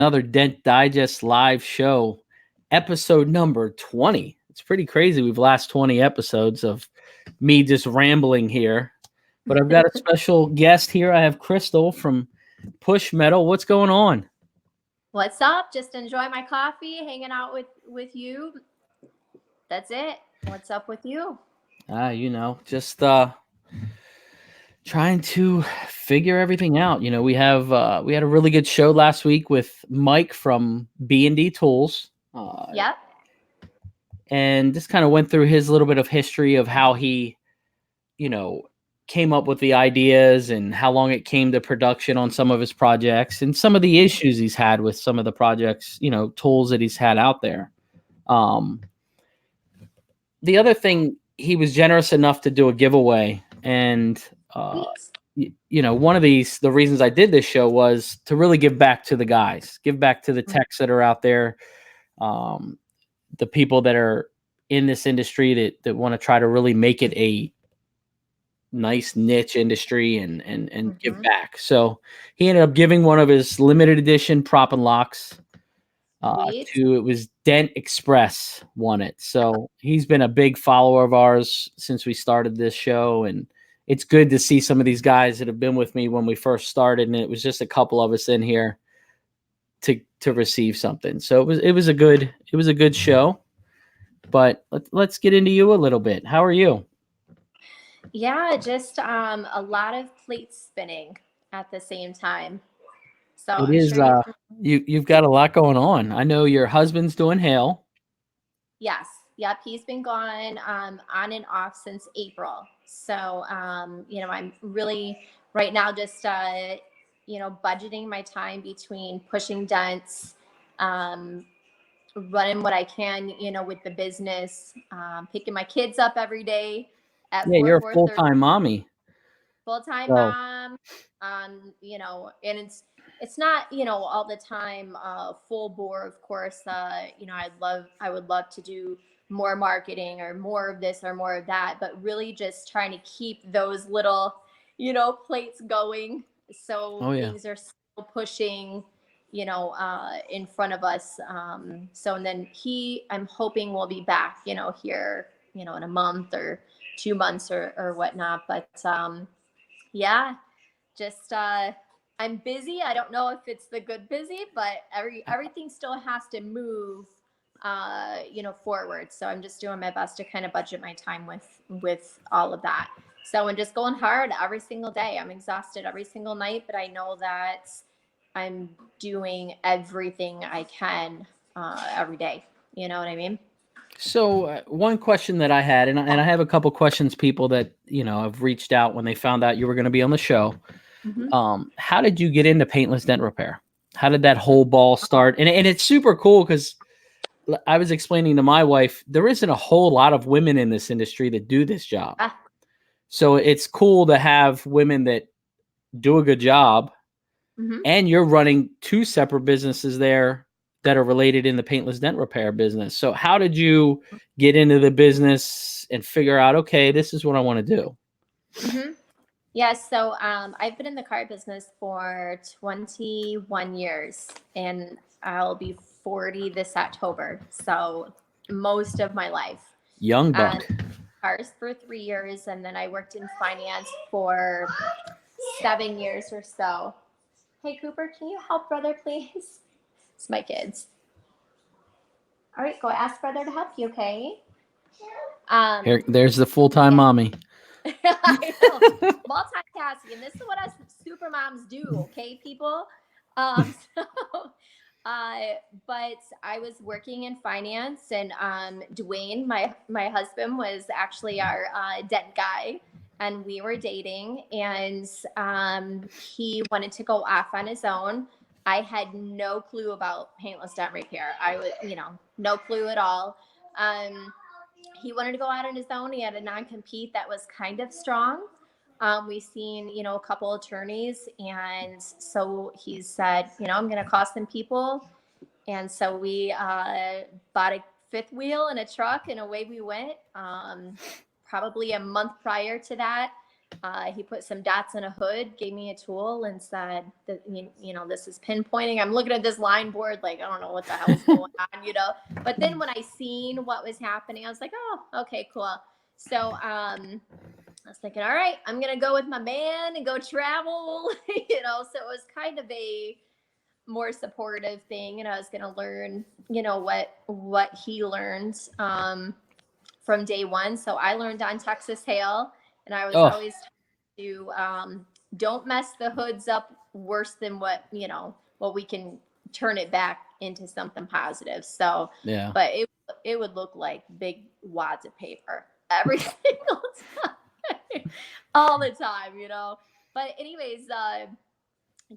Another Dent Digest live show, episode number 20. It's pretty crazy. We've last 20 episodes of me just rambling here. But I've got a special guest here. I have Crystal from Push Metal. What's going on? What's up? Just enjoy my coffee, hanging out with you. That's it. What's up with you? Just trying to figure everything out. We had a really good show last week with Mike from B&D Tools. Yep. And just kind of went through his little bit of history of how he, came up with the ideas and how long it came to production on some of his projects and some of the issues he's had with some of the projects, tools that he's had out there. The other thing, he was generous enough to do a giveaway, and one of the reasons I did this show was to really give back to the guys, give back to the techs that are out there, the people that are in this industry that want to try to really make it a nice niche industry and give back. So he ended up giving one of his limited edition prop and locks it was Dent Express won it. So he's been a big follower of ours since we started this show, and it's good to see some of these guys that have been with me when we first started, and it was just a couple of us in here to receive something. So it was a good show. But let's get into you a little bit. How are you? Yeah, just a lot of plate spinning at the same time. So it is. You've got a lot going on. I know your husband's doing hail. Yes. Yep. He's been gone on and off since April. So I'm really right now just budgeting my time between pushing dents, running what I can, with the business, picking my kids up every day at you're a full-time mommy. Full-time mom. And it's not, all the time full bore, of course. I would love to do more marketing or more of this or more of that, but really just trying to keep those little, plates going. So things are still pushing, in front of us. And then I'm hoping will be back, here, in a month or 2 months or whatnot. But yeah, just I'm busy. I don't know if it's the good busy, but everything still has to move forward. So I'm just doing my best to kind of budget my time with all of that. So I'm just going hard every single day. I'm exhausted every single night, but I know that I'm doing everything I can every day. You know what I mean? So one question that I had, and I have a couple questions, people that, have reached out when they found out you were going to be on the show. Mm-hmm. How did you get into paintless dent repair? How did that whole ball start? And it's super cool because I was explaining to my wife, there isn't a whole lot of women in this industry that do this job. So it's cool to have women that do a good job. Mm-hmm. And you're running 2 separate businesses there that are related in the paintless dent repair business. So how did you get into the business and figure out, okay, this is what I want to do? Mm-hmm. Yeah, so I've been in the car business for 21 years, and I'll be 40 this October. So most of my life. Young buck. Cars for 3 years, and then I worked in finance for 7 years or so. Hey, Cooper, can you help brother, please? It's my kids. All right, go ask brother to help you, okay? There's the full-time mommy. I know. Multitasking. This is what us super moms do, okay, people? But I was working in finance, and Dwayne, my husband, was actually our dent guy, and we were dating, and he wanted to go off on his own. I had no clue about paintless dent repair. I was, no clue at all. He wanted to go out on his own. He had a non-compete that was kind of strong. We've seen, a couple attorneys. And so he said, I'm going to call some people. And so we bought a 5th wheel and a truck, and away we went. Probably a month prior to that, He put some dots in a hood, gave me a tool, and said that, this is pinpointing. I'm looking at this line board, like, I don't know what the hell's going on. But then when I seen what was happening, I was like, oh, okay, cool. So I was thinking, all right, I'm going to go with my man and go travel, So it was kind of a more supportive thing. And I was going to learn, what he learned from day one. So I learned on Texas hail, and I was always to don't mess the hoods up worse than what we can turn it back into something positive. So yeah, but it would look like big wads of paper every single time, all the time. But anyways,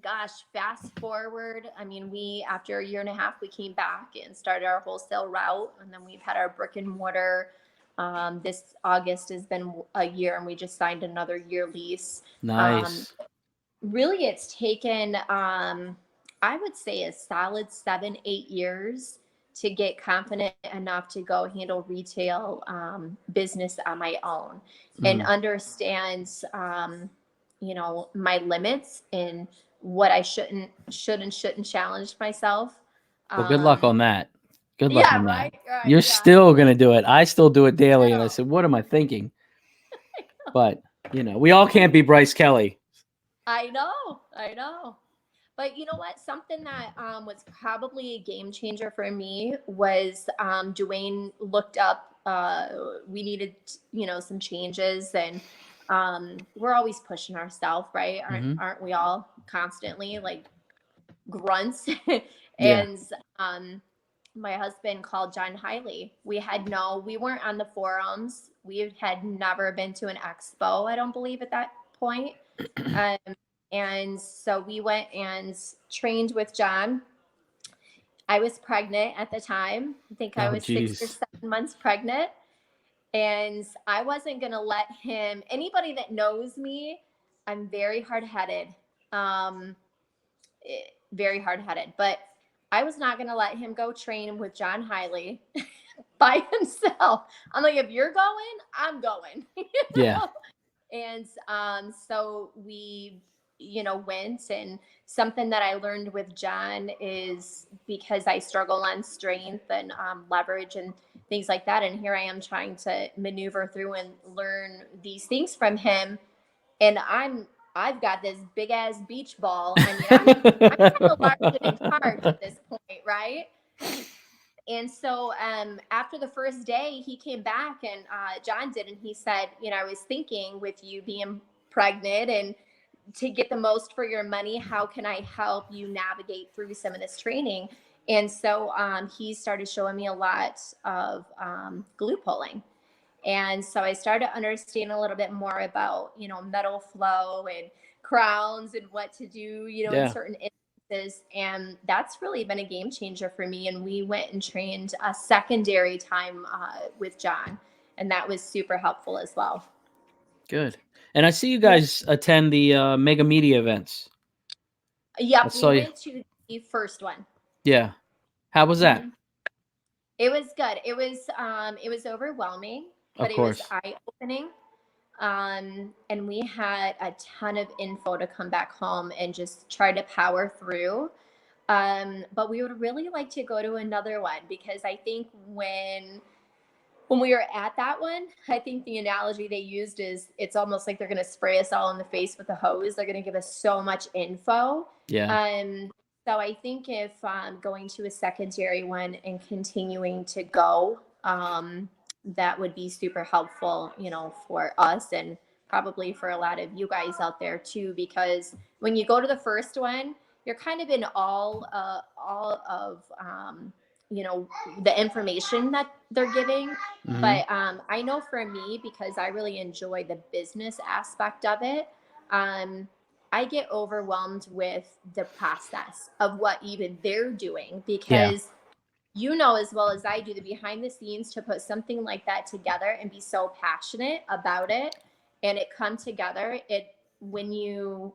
gosh, fast forward. I mean, after a year and a half, we came back and started our wholesale route, and then we've had our brick and mortar. This August has been a year, and we just signed another year lease. nice. Really, it's taken, I would say, a solid 7-8 years to get confident enough to go handle retail business on my own and understand, my limits and what I shouldn't challenge myself. Well, good luck on that. Good luck Yeah, on that. right. You're Yeah. still going to do it. I still do it daily. And I said, what am I thinking? But, we all can't be Bryce Kelly. I know. But you know what? Something that was probably a game changer for me was Dwayne looked up. We needed, some changes, and we're always pushing ourselves, right? Aren't we all constantly like grunts? Yeah. And my husband called John Hiley. We weren't on the forums. We had never been to an expo, I don't believe, at that point. And so we went and trained with John. I was pregnant at the time. I think I was 6 or 7 months pregnant. And I wasn't going to let him, anybody that knows me, I'm very hard-headed. Very hard-headed. But I was not going to let him go train with John Hiley by himself. I'm like, if you're going, I'm going. Yeah. And so we, went, and something that I learned with John is, because I struggle on strength and leverage and things like that. And here I am trying to maneuver through and learn these things from him. And I've got this big ass beach ball. I mean, I'm kind of larger than cards at this point, right? And so after the first day, he came back, and John did, and he said, I was thinking, with you being pregnant and to get the most for your money, how can I help you navigate through some of this training? And so he started showing me a lot of glue pulling. And so I started to understand a little bit more about, metal flow and crowns and what to do, in certain instances. And that's really been a game changer for me. And we went and trained a secondary time with John, and that was super helpful as well. Good. And I see you guys attend the Mega Media events. Yep, we went to the first one. Yeah. How was that? It was good. It was overwhelming, but it was eye-opening. And we had a ton of info to come back home and just try to power through. But we would really like to go to another one, because I think when we were at that one, I think the analogy they used is, it's almost like they're going to spray us all in the face with a hose. They're going to give us so much info. Yeah. So I think if going to a secondary one and continuing to go, that would be super helpful, for us, and probably for a lot of you guys out there too, because when you go to the first one, you're kind of in all of the information that they're giving. But I know for me, because I really enjoy the business aspect of it, I get overwhelmed with the process of what even they're doing, because as well as I do, the behind the scenes to put something like that together and be so passionate about it, and it come together. When you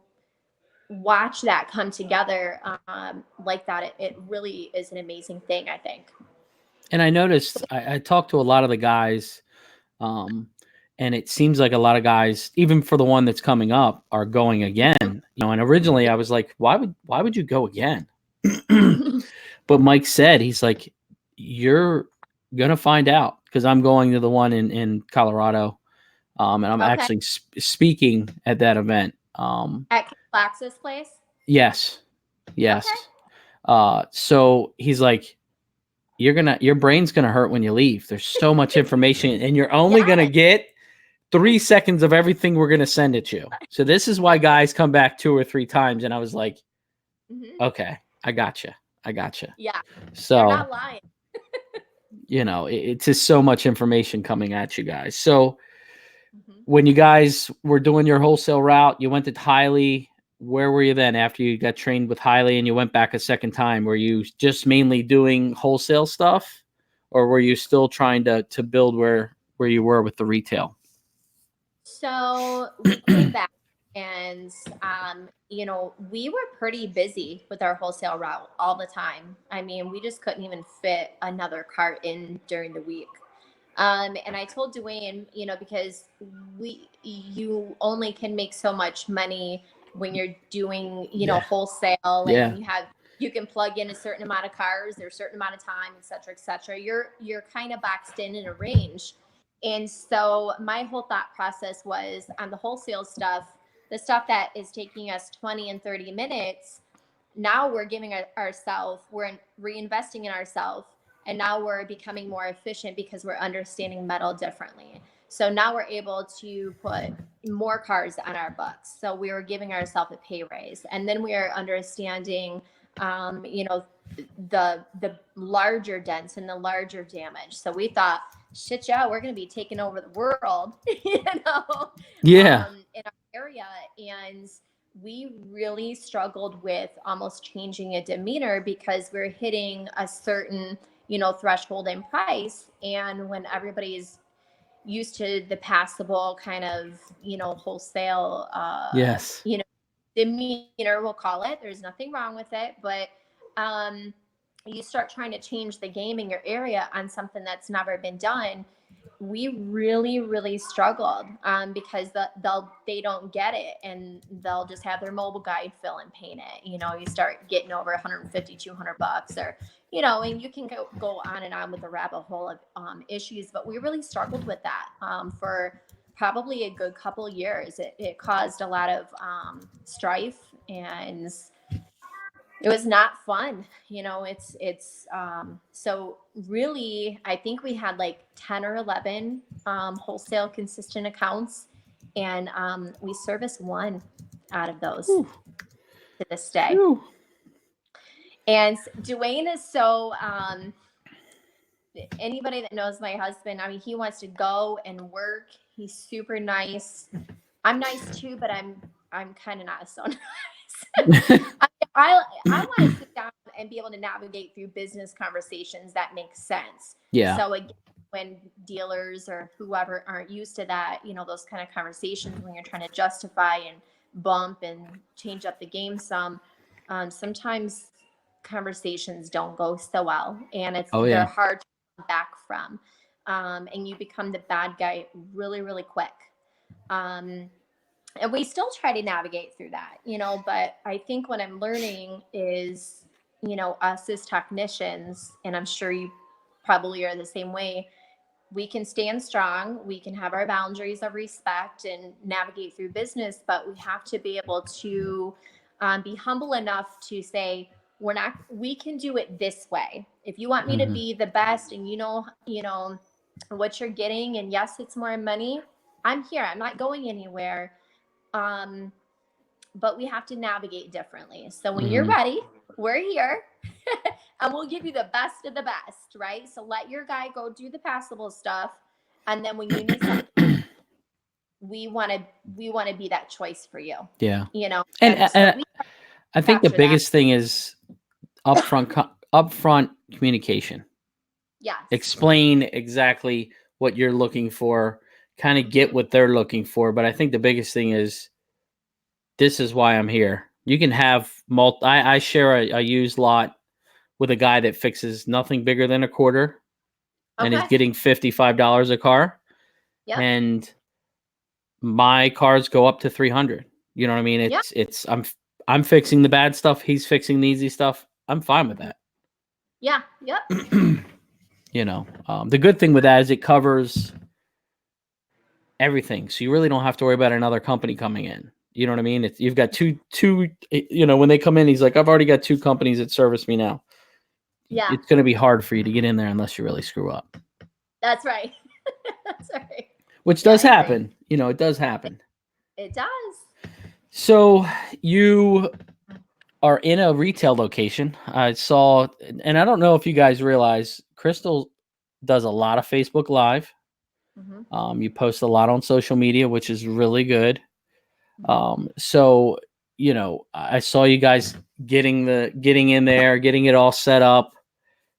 watch that come together like that, it really is an amazing thing, I think. And I noticed, I talked to a lot of the guys, And it seems like a lot of guys, even for the one that's coming up, are going again. And originally I was like, why would you go again? But Mike said, he's like, you're gonna find out, because I'm going to the one in Colorado, and I'm actually speaking at that event. At Lax's place. Yes. So he's like, your brain's gonna hurt when you leave. There's so much information, and you're only gonna get 3 seconds of everything we're gonna send at you. So this is why guys come back 2 or 3 times. And I was like, okay, I gotcha. Yeah. So you're not lying. It's just so much information coming at you guys. So when you guys were doing your wholesale route, you went to Hiley. Where were you then after you got trained with Hiley and you went back a second time? Were you just mainly doing wholesale stuff, or were you still trying to build where you were with the retail? So we came back, and we were pretty busy with our wholesale route all the time. I mean, we just couldn't even fit another cart in during the week. And I told Dwayne, because you only can make so much money when you're doing, wholesale, and you can plug in a certain amount of cars, there's a certain amount of time, et cetera, et cetera. You're kind of boxed in a range. And so my whole thought process was, on the wholesale stuff, the stuff that is taking us 20 and 30 minutes, now we're giving ourselves, we're reinvesting in ourselves. And now we're becoming more efficient because we're understanding metal differently. So now we're able to put more cars on our books. So we were giving ourselves a pay raise. And then we are understanding, the larger dents and the larger damage. So we thought, shit, yeah, we're going to be taking over the world, in our area. And we really struggled with almost changing a demeanor, because we're hitting a certain, threshold in price. And when everybody's used to the passable kind of, wholesale, demeanor, we'll call it, there's nothing wrong with it. But you start trying to change the game in your area on something that's never been done. We really, really struggled, because they don't get it, and they'll just have their mobile guide fill and paint it. You start getting over $150, $200, or, and you can go on and on with the rabbit hole of issues. But we really struggled with that for probably a good couple of years. It caused a lot of strife, and it was not fun. So really, I think we had like 10 or 11 wholesale consistent accounts, and we service one out of those to this day. Ooh. And Dwayne is so, anybody that knows my husband, I mean, he wants to go and work. He's super nice. I'm nice too, but I'm kind of not so nice. I want to sit down and be able to navigate through business conversations that make sense. Yeah. So again, when dealers or whoever aren't used to that, those kind of conversations, when you're trying to justify and bump and change up the game some, sometimes conversations don't go so well, and they're hard to come back from, and you become the bad guy really, really quick. And we still try to navigate through that, but I think what I'm learning is, us as technicians, and I'm sure you probably are the same way, we can stand strong, we can have our boundaries of respect and navigate through business, but we have to be able to be humble enough to say, we can do it this way. If you want me to be the best, and what you're getting, and yes, it's more money, I'm here, I'm not going anywhere. But we have to navigate differently. So when you're ready, we're here and we'll give you the best of the best, right? So let your guy go do the passable stuff. And then when you need something, we want to be that choice for you. Yeah. And so I think the biggest thing is upfront communication. Yes. Explain exactly what you're looking for, kind of get what they're looking for. But I think the biggest thing is, this is why I'm here. You can have I share a used lot with a guy that fixes nothing bigger than a quarter, and he's getting $55 a car. Yep. And my cars go up to 300. You know what I mean? Yeah. I'm fixing the bad stuff. He's fixing the easy stuff. I'm fine with that. Yeah. Yep. You know, the good thing with that is it covers everything. So you really don't have to worry about another company coming in. You know what I mean? You've got two, you know, when they come in, he's like, I've already got 2 companies that service me now. Yeah. It's going to be hard for you to get in there unless you really screw up. That's right. That's right. Which does happen. You know, it does happen. It does. So you are in a retail location. I saw, and I don't know if you guys realize, Crystal does a lot of Facebook Live. You post a lot on social media, which is really good. So, you know, I saw you guys getting in there, getting it all set up,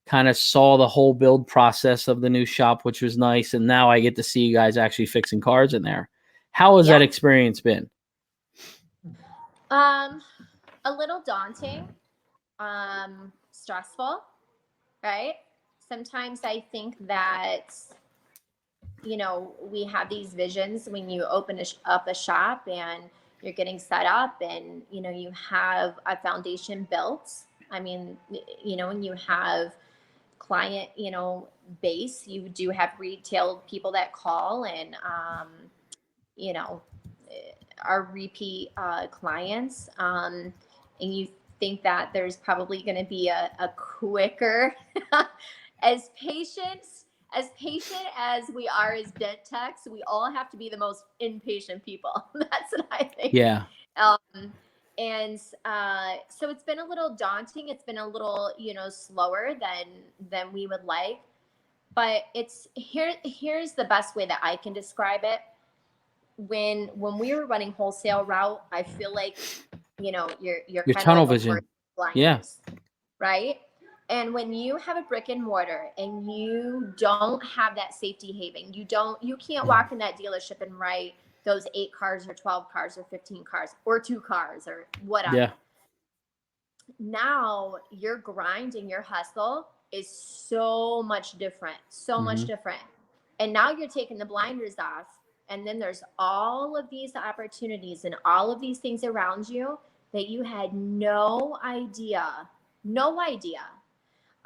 kind of saw the whole build process of the new shop, which was nice. And now I get to see you guys actually fixing cars in there. How has that experience been? A little daunting, stressful, right? Sometimes I think that, you know, we have these visions when you open up a shop and you're getting set up and, you know, you have a foundation built. I mean, you know, when you have client, you know, base, you do have retail people that call and, you know, are repeat clients. And you think that there's probably going to be a quicker, as patient as we are as dent techs, we all have to be the most impatient people. That's what I think. Yeah. And so it's been a little daunting. It's been a little, you know, slower than we would like. But here's the best way that I can describe it. When we were running wholesale route, I feel like, you know, you're Your kind of tunnel like vision. blinders, right? And when you have a brick and mortar and you don't have that safety haven, you can't walk in that dealership and write those 8 cars or 12 cars or 15 cars or 2 cars or whatever. Yeah. Now your grind and your hustle is so much different, much different. And now you're taking the blinders off. And then there's all of these opportunities and all of these things around you that you had no idea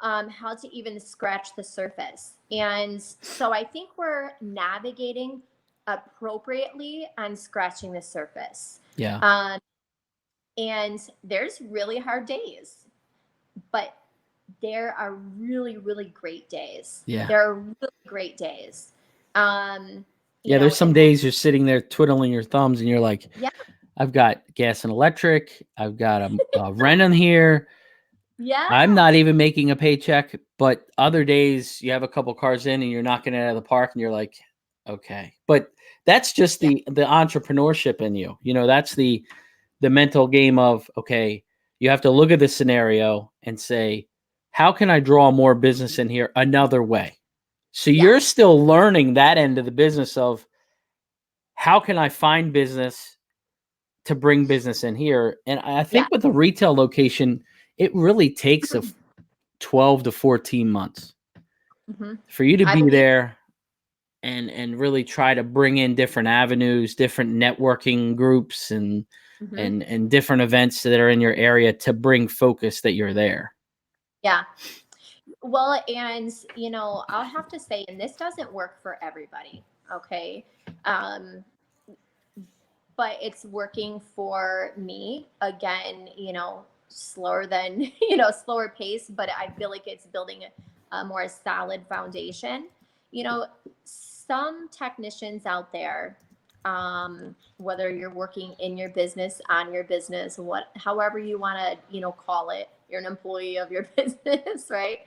how to even scratch the surface. And so I think we're navigating appropriately on scratching the surface. Yeah. And there's really hard days, but there are really, really great days. Yeah. There are really great days. There's some days you're sitting there twiddling your thumbs and you're like, yeah, I've got gas and electric. I've got a rent on here. yeah. I'm not even making a paycheck, but other days you have a couple cars in and you're knocking it out of the park and you're like, okay. But that's just the entrepreneurship in you. You know, that's the mental game of, okay, you have to look at the scenario and say, how can I draw more business in here another way? So you're still learning that end of the business of how can I find business to bring business in here? And I think with the retail location, it really takes 12 to 14 months for you to be there and really try to bring in different avenues, different networking groups and different events that are in your area to bring focus that you're there. Yeah. Well, and you know, I'll have to say, and this doesn't work for everybody, okay? But it's working for me. Again, you know, slower than, you know, slower pace, but I feel like it's building a more solid foundation. You know, some technicians out there, whether you're working in your business, on your business, however you want to, you know, call it, you're an employee of your business, right?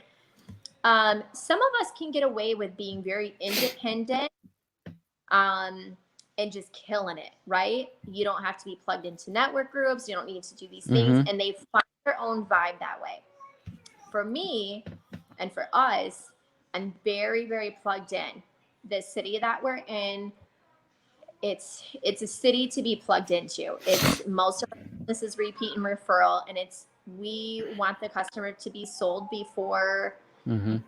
Some of us can get away with being very independent, and just killing it, right? You don't have to be plugged into network groups. You don't need to do these things. And they find their own vibe that way. For me and for us, I'm very, very plugged in. The city that we're in, it's a city to be plugged into. It's most of this is repeat and referral, and we want the customer to be sold before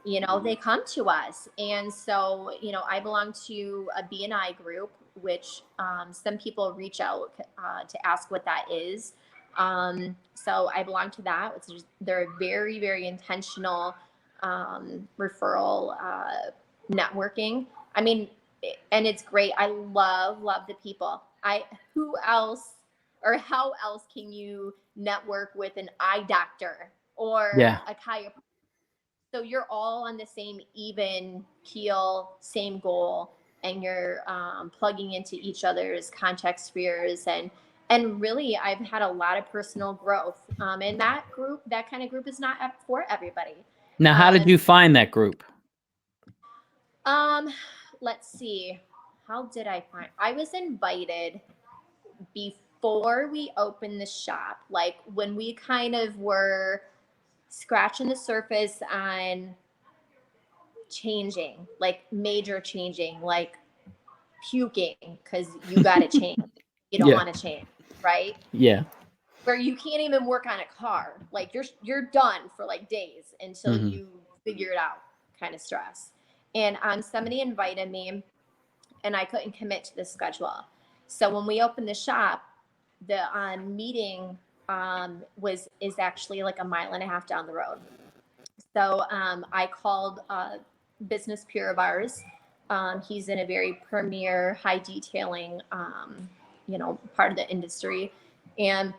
you know they come to us. And so, you know, I belong to a BNI group, which some people reach out to ask what that is. So I belong to that. They're very, very intentional referral networking. I mean, and it's great. I love the people. Who else or how else can you network with an eye doctor or a chiropractor? So you're all on the same even keel, same goal, and you're plugging into each other's contact spheres. And really, I've had a lot of personal growth. And that kind of group is not for everybody. Now, how did you find that group? Let's see. How did I find? I was invited before we opened the shop, like when we kind of were scratching the surface on changing, like major changing, like puking because you got to change. You don't want to change, right? Yeah. Where you can't even work on a car. Like you're done for like days until you figure it out, kind of stress. And somebody invited me and I couldn't commit to the schedule. So when we opened the shop, the meeting is actually like a mile and a half down the road. So I called business peer of ours. He's in a very premier, high detailing, part of the industry. And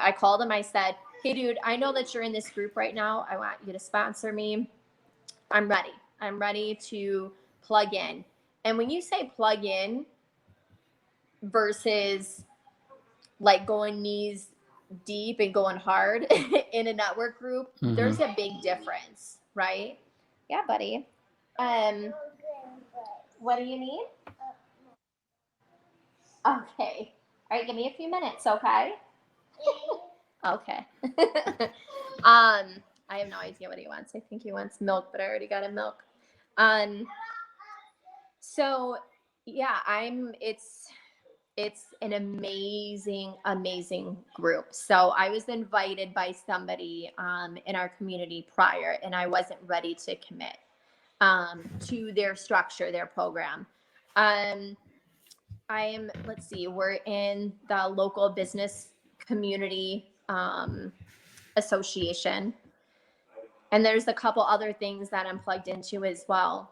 I called him. I said, "Hey, dude, I know that you're in this group right now. I want you to sponsor me. I'm ready. I'm ready to plug in." And when you say plug in versus like going knees deep and going hard in a network group, there's a big difference, right? Yeah, buddy. What do you need? Okay. All right, give me a few minutes, okay? Okay. I have no idea what he wants. I think he wants milk, but I already got him milk. So yeah, it's an amazing group. So I was invited by somebody in our community prior, and I wasn't ready to commit to their structure, their program. Let's see, we're in the local business community association. And there's a couple other things that I'm plugged into as well.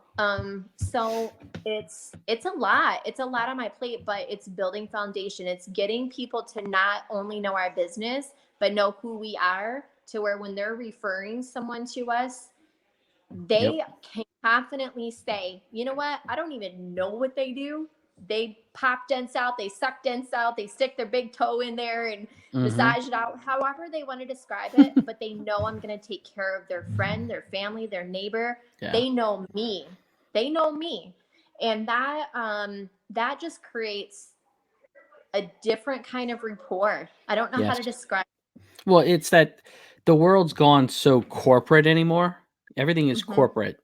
So it's a lot. It's a lot on my plate, but it's building foundation. It's getting people to not only know our business, but know who we are, to where when they're referring someone to us, they can confidently say, "You know what? I don't even know what they do. They pop dents out, they suck dents out, they stick their big toe in there and massage it out," however they want to describe it. But they know I'm going to take care of their friend, their family, their neighbor. Yeah. They know me. And that just creates a different kind of rapport. I don't know how to describe it. Well, it's that the world's gone so corporate anymore. Everything is corporate.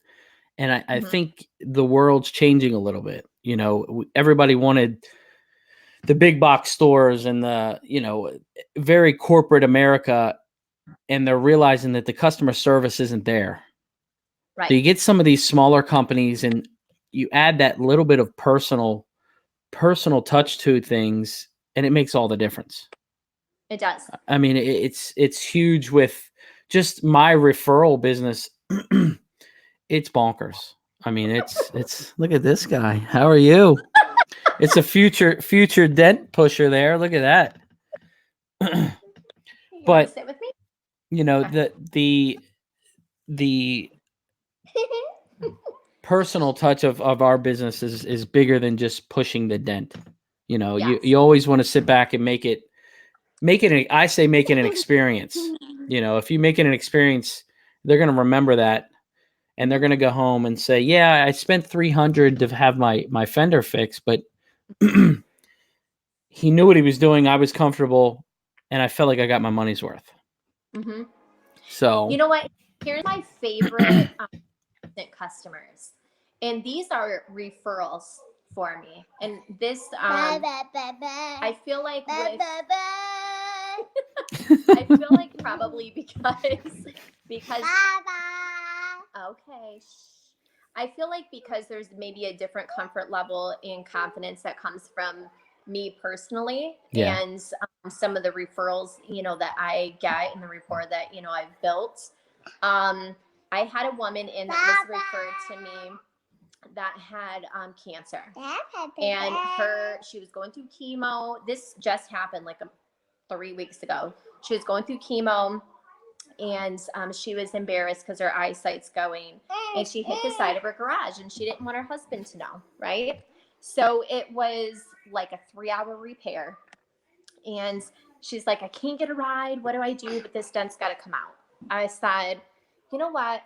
And I think the world's changing a little bit. You know, everybody wanted the big box stores and the, very corporate America, and they're realizing that the customer service isn't there. Right. So you get some of these smaller companies and you add that little bit of personal touch to things, and it makes all the difference. It does. I mean, it's huge with just my referral business. It's bonkers. I mean, it's look at this guy. How are you? It's a future dent pusher there. Look at that. But sit with me? The personal touch of our business is bigger than just pushing the dent. You always want to sit back and make it I say make it an experience. If you make it an experience, they're going to remember that. And they're going to go home and say, "Yeah, I spent $300 to have my fender fixed, but he knew what he was doing. I was comfortable, and I felt like I got my money's worth." So, you know what? Here's my favorite customers, and these are referrals for me. And this, I feel like I feel like probably because okay. I feel like because there's maybe a different comfort level and confidence that comes from me personally, Yeah. and some of the referrals, that I get and the rapport that, I've built. I had a woman in that was referred to me that had cancer, and she was going through chemo. This just happened like 3 weeks ago. She was going through chemo, and she was embarrassed because her eyesight's going, and she hit the side of her garage, and she didn't want her husband to know, right? So it was like a 3-hour repair, and she's like, I can't get a ride. What do I do? But this dent's got to come out. I said, you know what?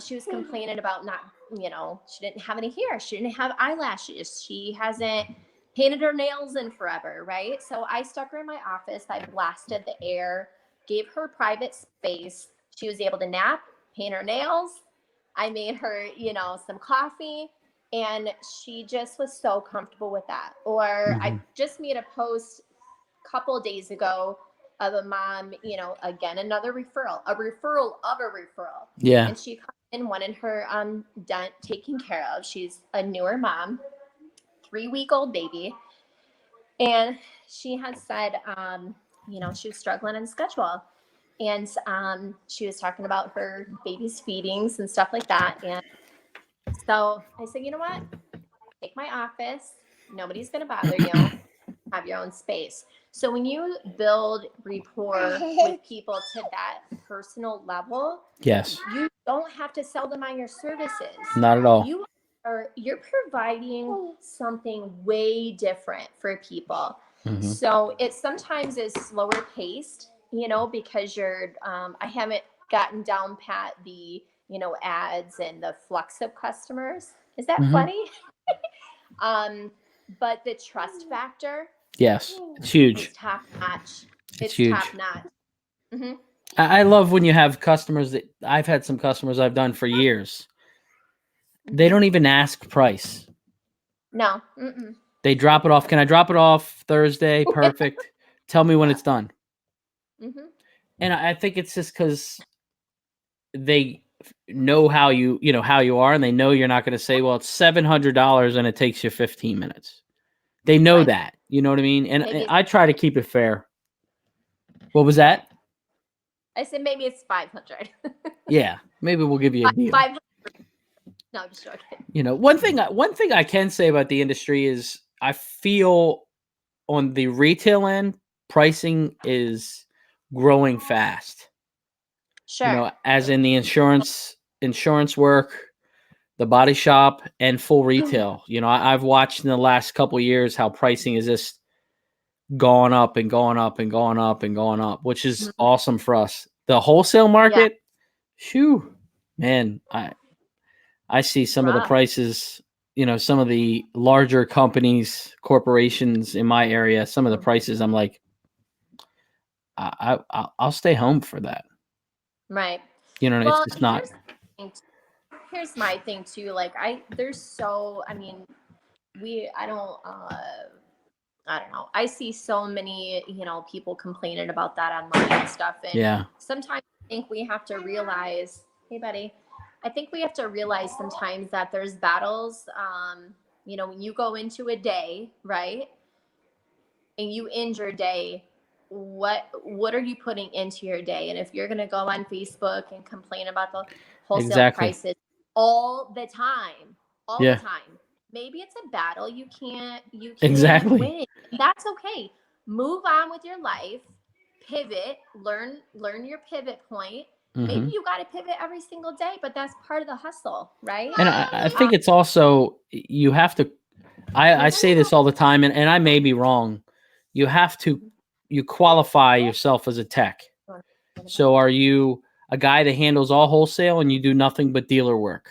She was complaining about not, she didn't have any hair. She didn't have eyelashes. She hasn't painted her nails in forever, right? So I stuck her in my office. I blasted the air, gave her private space. She was able to nap, paint her nails. I made her, some coffee, and she just was so comfortable with that. Or I just made a post a couple of days ago of a mom, again, another referral, a referral of a referral. Yeah. And she comes in, wanted her dent taken care of. She's a newer mom, 3-week-old baby. And she had said, she was struggling on schedule. And she was talking about her baby's feedings and stuff like that. And so I said, you know what? Take my office. Nobody's going to bother you. Have your own space. So when you build rapport with people to that personal level, Yes. you don't have to sell them on your services. Not at all. You're providing something way different for people. So it sometimes is slower paced, because I haven't gotten down pat the, ads and the flux of customers. Is that funny? But the trust factor, yes, it's huge. It's top notch. It's huge. Top notch. I love when you have customers that I've had some customers I've done for years. They don't even ask price. No. They drop it off. Can I drop it off Thursday? Perfect. Tell me when it's done. And I think it's just because they know how you are, and they know you're not going to say, well, it's $700 and it takes you 15 minutes. They know that, you know what I mean? And I try to keep it fair. What was that? I said maybe it's 500. Yeah, maybe we'll give you a deal. 500. No, I'm just joking. One thing I can say about the industry is I feel on the retail end, pricing is growing fast. Sure. As in the insurance work, the body shop, and full retail. I've watched in the last couple of years how pricing is just gone up and going up and going up and going up, which is awesome for us. The wholesale market, shoo, man, I see some of the prices, some of the larger companies, corporations in my area, some of the prices, I'm like, I'll stay home for that. Right. It's just not. Here's my thing too. Like I don't know. I see so many, people complaining about that online and stuff. And sometimes I think we have to realize, hey buddy, I think we have to realize sometimes that there's battles, when you go into a day, right? And you end your day, what are you putting into your day? And if you're going to go on Facebook and complain about the wholesale prices all the time, the time, maybe it's a battle you can't win. That's okay. Move on with your life, pivot, learn your pivot point. Maybe you got to pivot every single day, but that's part of the hustle, right? And I think it's also, you have to, I say this all the time, and I may be wrong. You qualify yourself as a tech. So are you a guy that handles all wholesale and you do nothing but dealer work?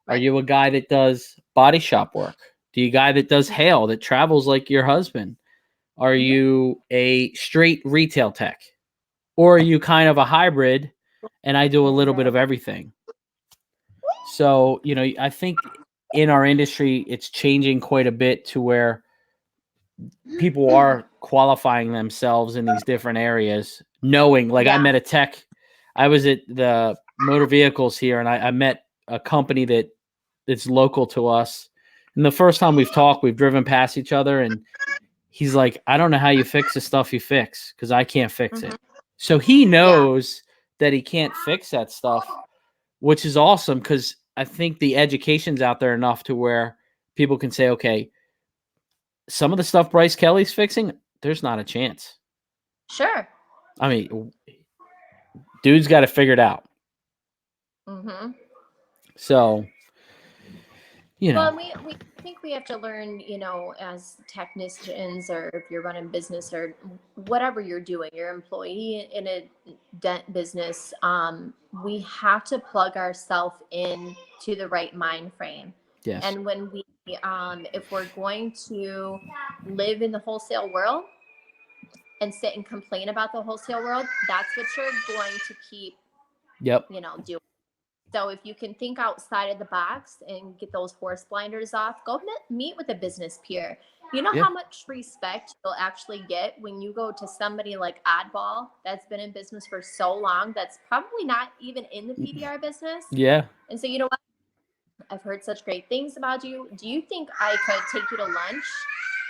Are you a guy that does body shop work? Do you a guy that does hail, that travels like your husband? Are you a straight retail tech? Or are you kind of a hybrid and I do a little bit of everything? So, I think in our industry, it's changing quite a bit to where people are qualifying themselves in these different areas, knowing, like I met a tech. I was at the motor vehicles here and I met a company that's local to us. And the first time we've talked, we've driven past each other, and he's like, I don't know how you fix the stuff you fix because I can't fix it. So he knows that he can't fix that stuff, which is awesome because I think the education's out there enough to where people can say, okay, some of the stuff Bryce Kelly's fixing, there's not a chance. Sure. I mean, dude's got it figured out. So, you know. Well, we think we have to learn, as technicians, or if you're running business or whatever you're doing, you're an employee in a dent business, we have to plug ourselves in to the right mind frame. Yes. And when we, if we're going to live in the wholesale world and sit and complain about the wholesale world, that's what you're going to keep, doing. So if you can think outside of the box and get those horse blinders off, go meet with a business peer. You know how much respect you'll actually get when you go to somebody like Oddball that's been in business for so long, that's probably not even in the PDR business. Yeah. And so, you know what? I've heard such great things about you. Do you think I could take you to lunch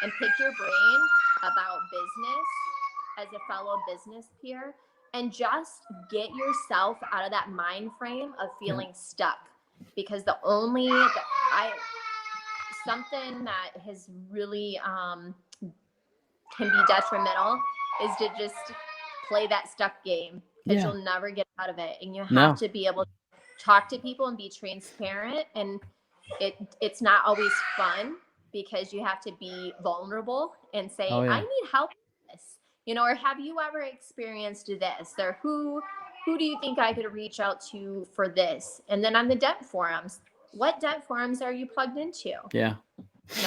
and pick your brain about business as a fellow business peer? And just get yourself out of that mind frame of feeling stuck. Because something that has really can be detrimental is to just play that stuck game, because you'll never get out of it. And you have to be able to talk to people and be transparent. And it's not always fun, because you have to be vulnerable and say, I need help with this. Or have you ever experienced this? Or who do you think I could reach out to for this? And then on the dent forums, what dent forums are you plugged into? Yeah.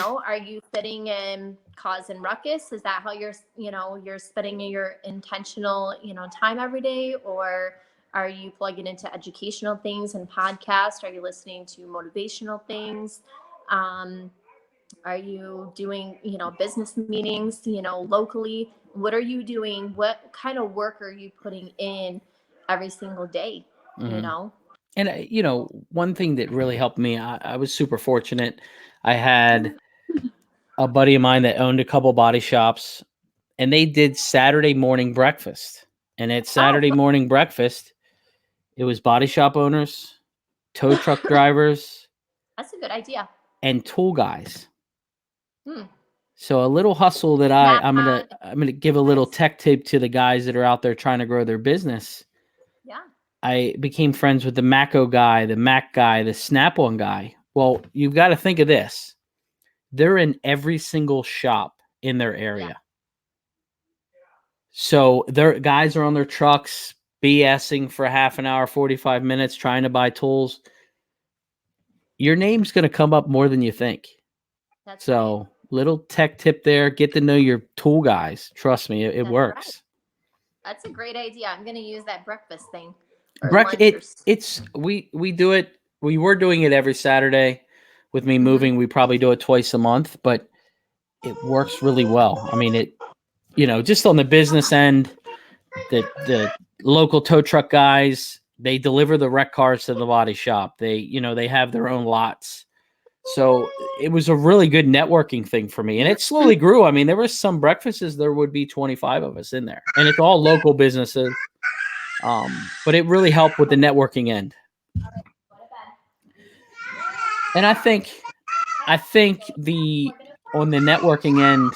Are you sitting in causing ruckus? Is that how you're spending your intentional, time every day? Or are you plugging into educational things and podcasts? Are you listening to motivational things? Are you doing, business meetings, locally? What are you doing? What kind of work are you putting in every single day? And, one thing that really helped me, I was super fortunate. I had a buddy of mine that owned a couple body shops, and they did Saturday morning breakfast. And at Saturday morning breakfast, it was body shop owners, tow truck drivers. That's a good idea. And tool guys. So a little hustle that I'm gonna give a little tech tip to the guys that are out there trying to grow their business. Yeah. I became friends with the Mako guy, the Mac guy, the Snap-on guy. Well, you've got to think of this. They're in every single shop in their area. Yeah. So their guys are on their trucks, BSing for half an hour, 45 minutes, trying to buy tools. Your name's going to come up more than you think. That's so right. Little tech tip there. Get to know your tool guys. Trust me, it works. Right. That's a great idea. I'm going to use that breakfast thing. We do it. We were doing it every Saturday. With me moving, we probably do it twice a month, but it works really well. I mean, just on the business end, the local tow truck guys, they deliver the wreck cars to the body shop. They have their own lots. So it was a really good networking thing for me. And it slowly grew. I mean, there were some breakfasts, there would be 25 of us in there. And it's all local businesses. But it really helped with the networking end. And I think on the networking end,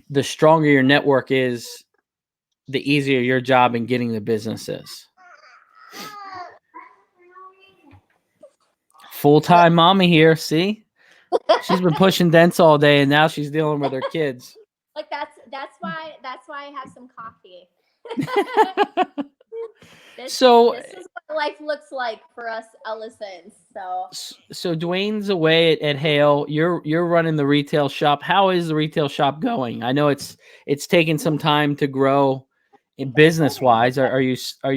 the stronger your network is, the easier your job in getting the business is. Full-time mommy here, see? She's been pushing dents all day, and now she's dealing with her kids. Like that's why I have some coffee. This is what life looks like for us Ellisons. So Dwayne's away at Hale. You're running the retail shop. How is the retail shop going? I know it's taken some time to grow in business wise. Are you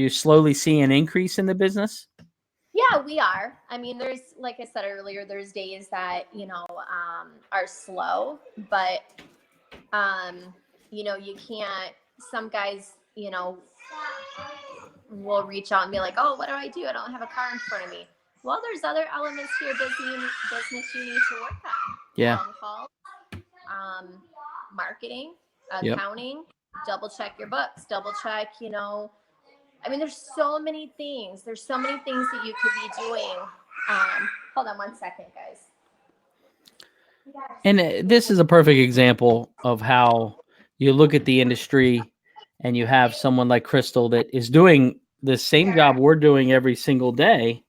slowly seeing an increase in the business? Yeah, we are. I mean, there's, like I said earlier, there's days that, are slow, but, you can't, some guys, will reach out and be like, oh, what do? I don't have a car in front of me. Well, there's other elements to your business you need to work on. Yeah. Phone calls, marketing, Yep. accounting, double check your books, double check, I mean, there's so many things. There's so many things that you could be doing. Hold on 1 second, guys. And this is a perfect example of how you look at the industry and you have someone like Crystal that is doing the same job we're doing every single day,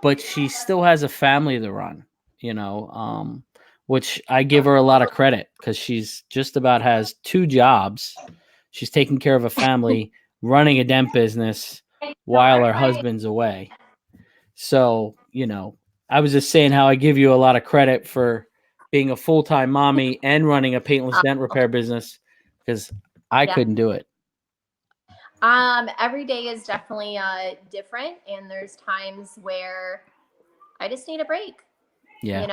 but she still has a family to run, which I give her a lot of credit because she's just about has 2 jobs. She's taking care of a family, running a dent business while her husband's away. So, I was just saying how I give you a lot of credit for being a full-time mommy and running a paintless dent repair business because I couldn't do it. Every day is definitely different, and there's times where I just need a break. Yeah.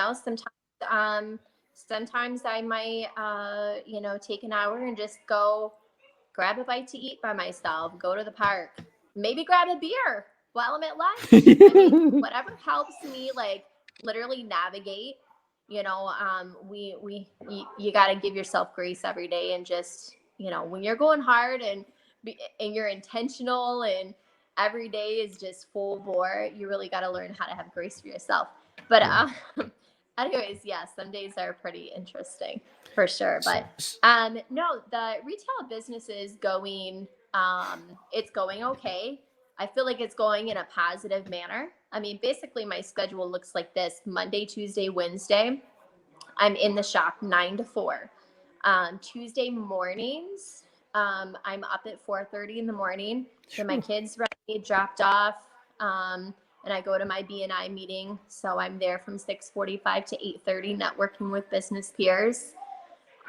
Sometimes I might take an hour and just go grab a bite to eat by myself, go to the park, maybe grab a beer while I'm at lunch. I mean, whatever helps me like literally navigate. You got to give yourself grace every day, and just when you're going hard and you're intentional and every day is just full bore, you really got to learn how to have grace for yourself. But anyways, yeah, some days are pretty interesting for sure. But no, the retail business is going, it's going okay. I feel like it's going in a positive manner. I mean, basically my schedule looks like this: Monday, Tuesday, Wednesday, I'm in the shop 9 to 4. Tuesday mornings, I'm up at 4:30 in the morning. Get my kids ready, dropped off, and I go to my BNI meeting. So I'm there from 6:45 to 8:30, networking with business peers,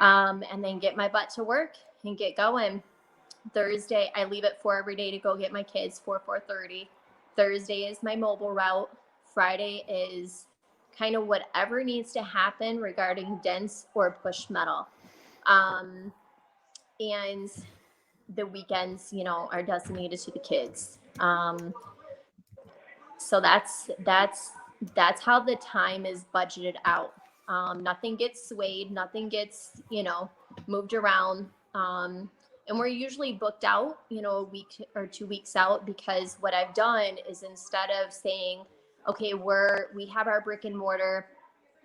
and then get my butt to work and get going. Thursday, I leave at 4 every day to go get my kids, 4:30. Thursday is my mobile route. Friday is kind of whatever needs to happen regarding dents or push metal. And the weekends, are designated to the kids. So that's how the time is budgeted out. Nothing gets swayed, nothing gets, moved around. And we're usually booked out, a week or 2 weeks out, because what I've done is, instead of saying, okay, we have our brick and mortar,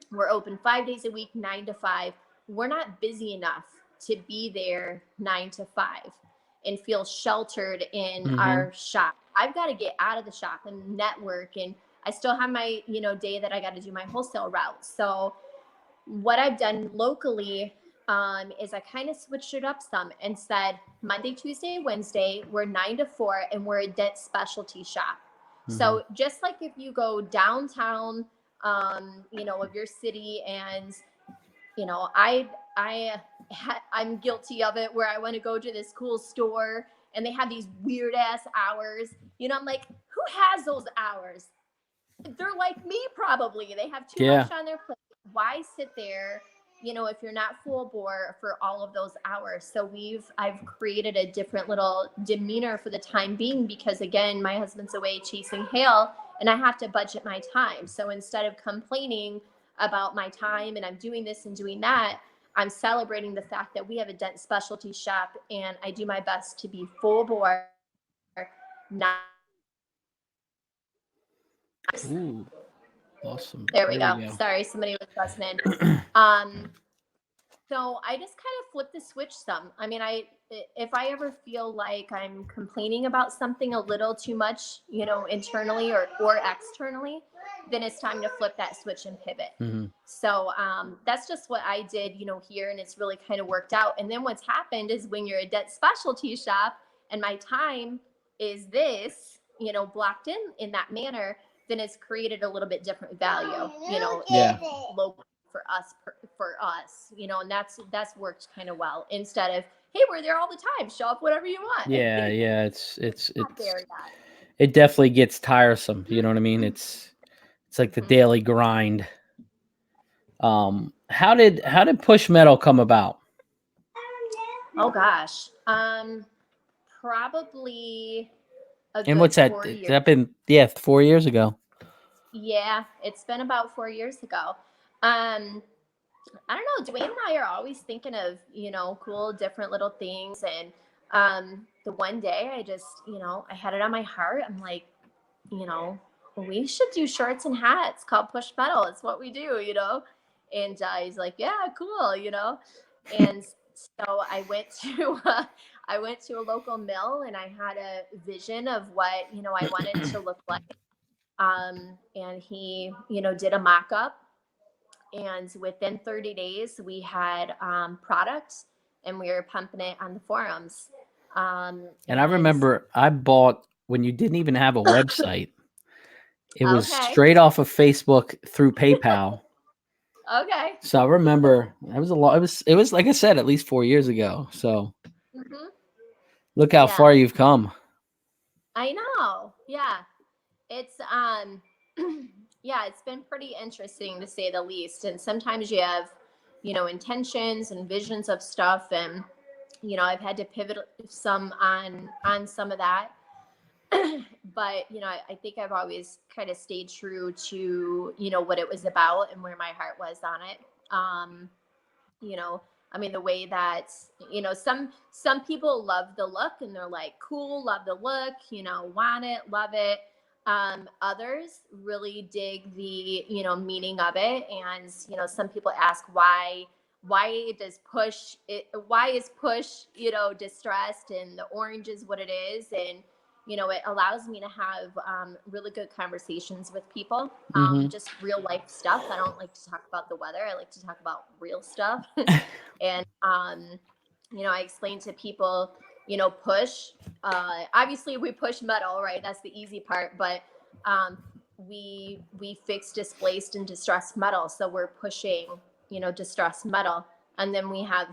we're open 5 days a week, 9 to 5. We're not busy enough to be there 9 to 5 and feel sheltered in our shop. I've got to get out of the shop and network, and I still have my, day that I got to do my wholesale route. So what I've done locally is I kind of switched it up some and said Monday, Tuesday, Wednesday, we're 9 to 4, and we're a dent specialty shop. So just like if you go downtown, of your city, and, I'm guilty of it, where I want to go to this cool store and they have these weird ass hours. I'm like, who has those hours? They're like me, probably. They have too much on their plate. Why sit there, if you're not full bore for all of those hours? So I've created a different little demeanor for the time being, because again, my husband's away chasing hail and I have to budget my time. So instead of complaining about my time and I'm doing this and doing that, I'm celebrating the fact that we have a dent specialty shop, and I do my best to be full bore. Not Ooh, awesome. There we go. Sorry, somebody was listening. So I just kind of flip the switch some. I mean, if I ever feel like I'm complaining about something a little too much, internally or externally, then it's time to flip that switch and pivot. So that's just what I did, here, and it's really kind of worked out. And then what's happened is, when you're a dent specialty shop and my time is this, blocked in that manner, then it's created a little bit different value, local for us, and that's worked kind of well, instead of, hey, we're there all the time, show up whenever you want. It definitely gets tiresome. You know what I mean? It's like the daily grind. How did push metal come about? Oh gosh. Probably a And good what's that? 4 years. That been 4 years ago. Yeah, it's been about 4 years ago. Um, I don't know. Dwayne and I are always thinking of, cool, different little things. And the one day I just, I had it on my heart. I'm like, you know, we should do shirts and hats called Push Metal. It's what we do. And he's like, yeah, cool. And so I went to, I went to a local mill and I had a vision of what, I wanted to look like. And he, did a mock up, and within 30 days we had products, and we were pumping it on the forums. And I remember I bought when you didn't even have a website. It was Okay. straight off of Facebook through PayPal. Okay. So I remember that was a lot. It was like I said, at least 4 years ago. So look how far you've come. I know. Yeah. It's yeah, it's been pretty interesting to say the least. And sometimes you have, intentions and visions of stuff, and I've had to pivot some on some of that. But I think I've always kind of stayed true to what it was about and where my heart was on it. You know, I mean, the way that some people love the look and they're like, cool, love the look, want it, love it. Others really dig the meaning of it. And some people ask why does push it, why is push distressed, and the orange is what it is. And it allows me to have really good conversations with people, just real life stuff. I don't like to talk about the weather. I like to talk about real stuff. And I explain to people, push. Obviously, we push metal, right? That's the easy part. But we fix displaced and distressed metal, so we're pushing, distressed metal. And then we have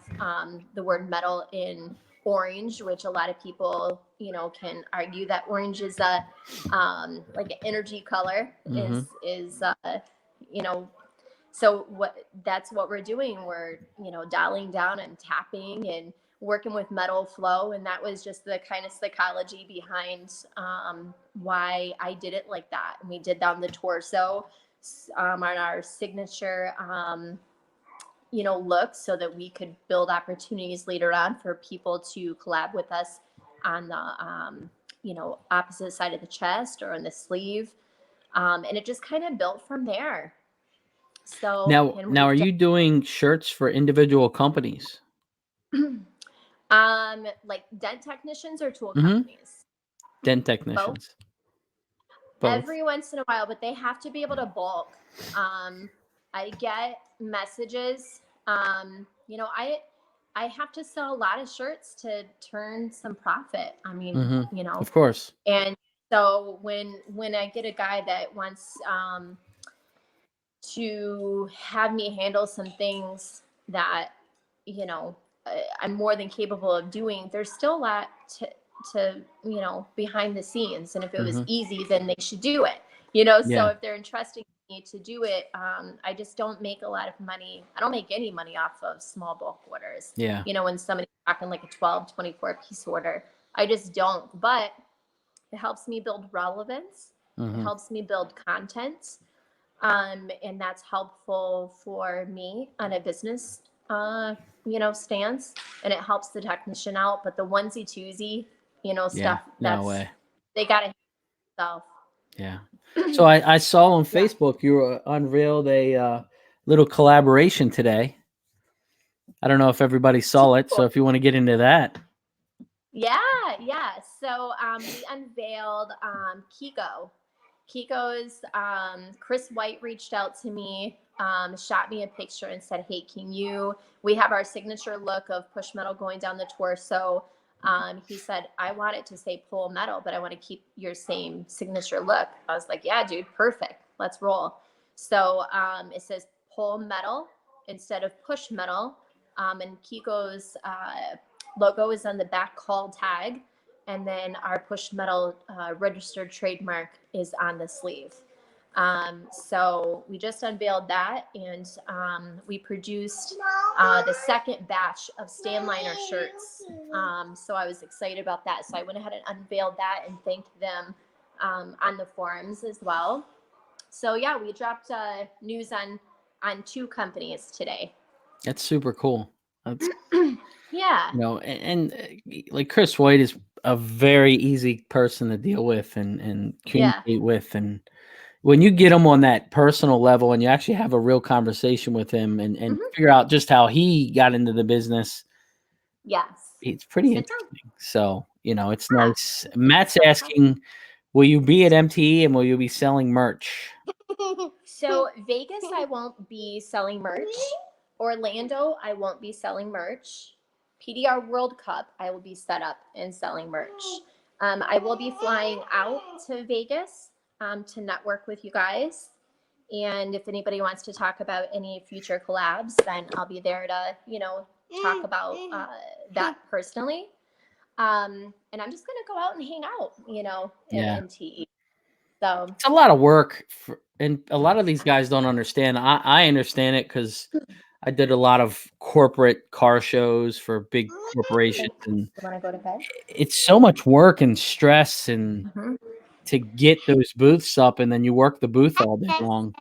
the word metal in orange, which a lot of people, can argue that orange is a like an energy color. Is so that's what we're doing. We're dialing down and tapping and working with metal flow. And that was just the kind of psychology behind why I did it like that. And we did that on the torso, on our signature look, so that we could build opportunities later on for people to collab with us on the opposite side of the chest or on the sleeve. And it just kind of built from there. So now are you doing shirts for individual companies? Like dent technicians or tool companies? Dent technicians. Both. Every once in a while, but they have to be able to bulk. I get messages. I have to sell a lot of shirts to turn some profit. I mean, of course. And so when I get a guy that wants to have me handle some things that I'm more than capable of doing, there's still a lot to behind the scenes. And if it was easy, then they should do it. So if they're entrusting me to do it, I just don't make a lot of money. I don't make any money off of small bulk orders. Yeah. When somebody's talking like a 12, 24 piece order, I just don't. But it helps me build relevance. It helps me build content. And that's helpful for me on a business, stance, and it helps the technician out. But the onesie twosie, stuff, no way. They got to self. Yeah. So I saw on Facebook you unveiled a little collaboration today. I don't know if everybody saw it, so if you want to get into that. Yeah. So we unveiled Kiko. Kiko's Chris White reached out to me, shot me a picture and said, hey, we have our signature look of push metal going down the torso. He said, I want it to say pull metal, but I want to keep your same signature look. I was like, yeah, dude, perfect. Let's roll. So it says pull metal instead of push metal. And Kiko's logo is on the back call tag. And then our push metal registered trademark is on the sleeve. So we just unveiled that, and we produced the second batch of stand liner shirts. So I was excited about that. So I went ahead and unveiled that and thanked them on the forums as well. So yeah, we dropped news on 2 companies today. That's super cool. That's Yeah. and like Chris White is a very easy person to deal with and communicate with, and when you get him on that personal level and you actually have a real conversation with him and figure out just how he got into the business, it's pretty interesting. So, it's nice. Matt's asking, will you be at MTE and will you be selling merch? So Vegas, I won't be selling merch. Orlando, I won't be selling merch. PDR World Cup, I will be set up and selling merch. I will be flying out to Vegas to network with you guys. And if anybody wants to talk about any future collabs, then I'll be there to, talk about that personally. And I'm just going to go out and hang out, at MTE. So it's a lot of work, and a lot of these guys don't understand. I understand it because I did a lot of corporate car shows for big corporations, and you want to go to bed? it's so much work and stress and to get those booths up, and then you work the booth all day long.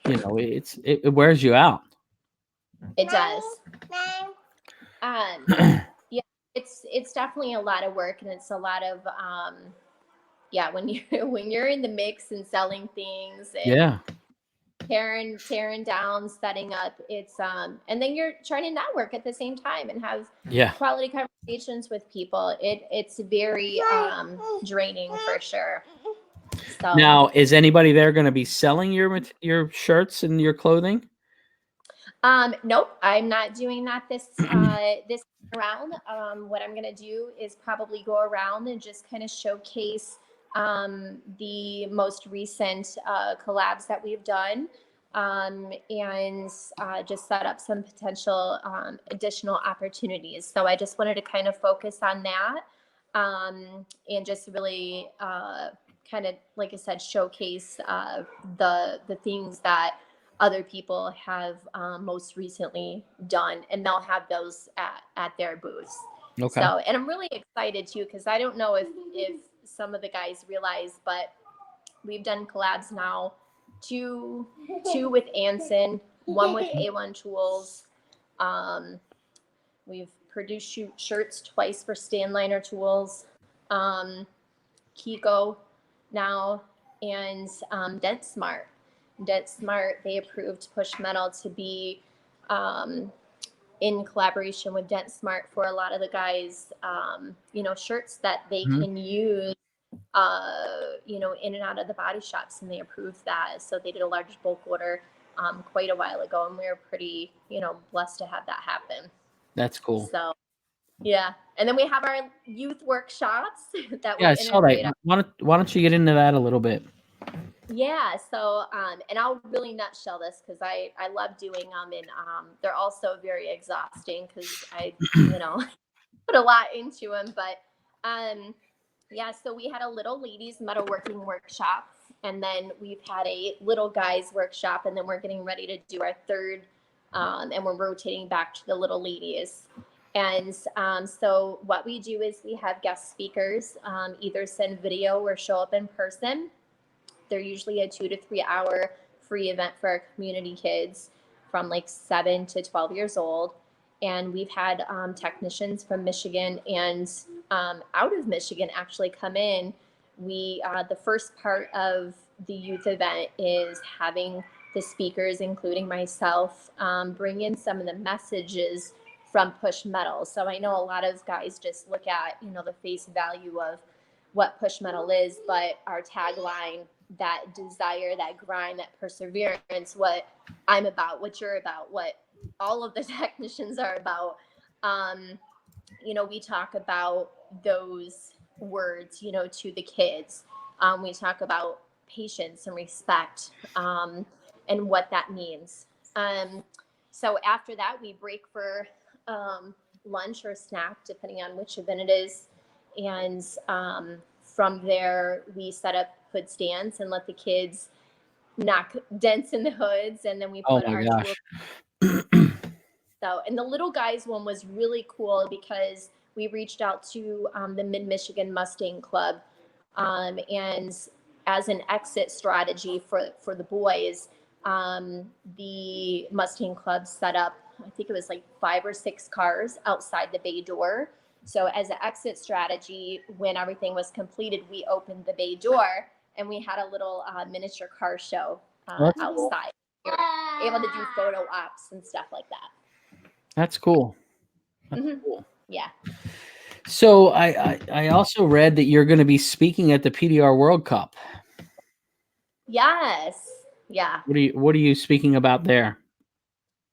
It wears you out. It does. Yeah, it's definitely a lot of work, and it's a lot of when you're in the mix and selling things and tearing down, setting up, it's and then you're trying to network at the same time and have quality conversations with people. It's very draining for sure. So now, is anybody there going to be selling your shirts and your clothing? Nope, I'm not doing that this round. What I'm gonna do is probably go around and just kind of showcase the most recent collabs that we've done, and just set up some potential additional opportunities. So I just wanted to kind of focus on that, and just really kind of, like I said, showcase the things that other people have most recently done, and they'll have those at their booths. Okay. So, and I'm really excited too, because I don't know if some of the guys realize, but we've done collabs now, two with Anson, one with A1 Tools. We've produced shirts twice for Stand Liner Tools, Kiko now, and Dent Smart. Dent Smart, they approved Push Metal to be in collaboration with Dent Smart for a lot of the guys, shirts that they can use, in and out of the body shops, and they approved that. So they did a large bulk order quite a while ago, and we were pretty, blessed to have that happen. That's cool. So, yeah. And then we have our youth workshops that I saw that. Why don't you get into that a little bit? Yeah. So, and I'll really nutshell this because I love doing them, and they're also very exhausting because I, put a lot into them. But, so we had a little ladies metalworking workshop, and then we've had a little guys workshop, and then we're getting ready to do our third, and we're rotating back to the little ladies. And so what we do is we have guest speakers, either send video or show up in person. They're usually a 2 to 3 hour free event for our community kids from like 7 to 12 years old. And we've had technicians from Michigan and out of Michigan actually come in. The first part of the youth event is having the speakers, including myself, bring in some of the messages from Push Metal. So I know a lot of guys just look at, the face value of what Push Metal is, but our tagline, that desire, that grind, that perseverance, what I'm about, what you're about, what all of the technicians are about, we talk about those words, to the kids. We talk about patience and respect, and what that means. So after that, we break for lunch or snack, depending on which event it is. And from there, we set up hood stands and let the kids knock dents in the hoods, and then we Oh put my our gosh. tools. So, and the little guys one was really cool because we reached out to the Mid Michigan Mustang Club, and as an exit strategy for the boys, the Mustang Club set up, I think it was like 5 or 6 cars outside the bay door. So as an exit strategy, when everything was completed, we opened the bay door and we had a little miniature car show outside. We were able to do photo ops and stuff like that. That's cool. That's Mm-hmm. cool. Yeah. So I also read that you're going to be speaking at the PDR World Cup. Yes. Yeah. What are you speaking about there?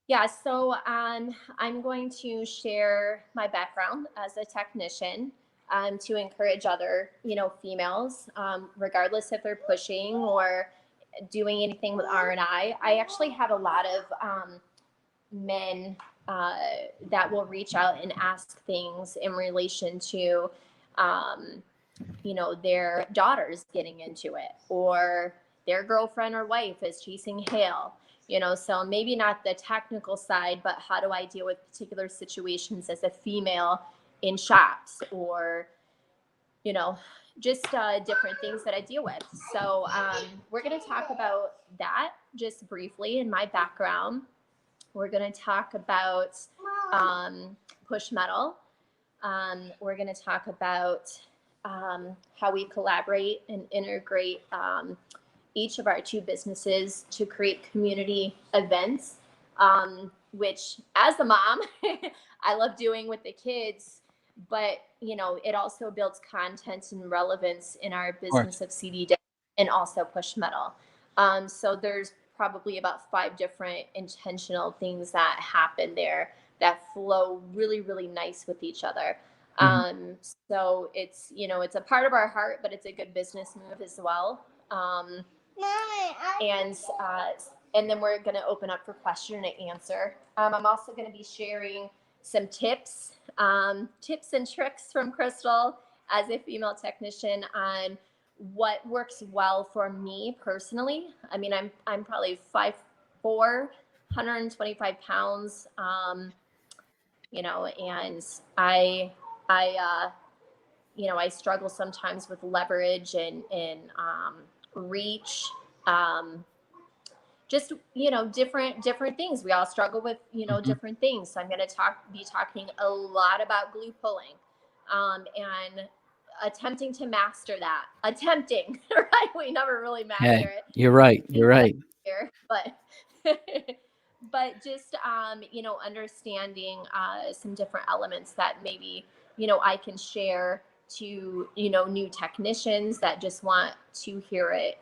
Yeah, so I'm going to share my background as a technician to encourage other, females, regardless if they're pushing or doing anything with R&I. I actually have a lot of men that will reach out and ask things in relation to, um, their daughters getting into it, or their girlfriend or wife is chasing hail. So maybe not the technical side, but how do I deal with particular situations as a female in shops, or just different things that I deal with. So we're going to talk about that just briefly in my background. We're going to talk about push metal. We're going to talk about how we collaborate and integrate each of our 2 businesses to create community events, which as a mom, I love doing with the kids, but it also builds content and relevance in our business of CD and also push metal. So there's probably about 5 different intentional things that happen there that flow really, really nice with each other. So it's, it's a part of our heart, but it's a good business move as well. And then we're going to open up for question and answer. I'm also going to be sharing some tips and tricks from Crystal as a female technician on what works well for me personally. I mean, I'm probably 5'4", 125 pounds, and I struggle sometimes with leverage and reach, just different things. We all struggle with different things. So I'm going to be talking a lot about glue pulling, and attempting to master that. Attempting, right? We never really master it. You're right. You're right. Here, but but just understanding some different elements that maybe I can share to new technicians that just want to hear it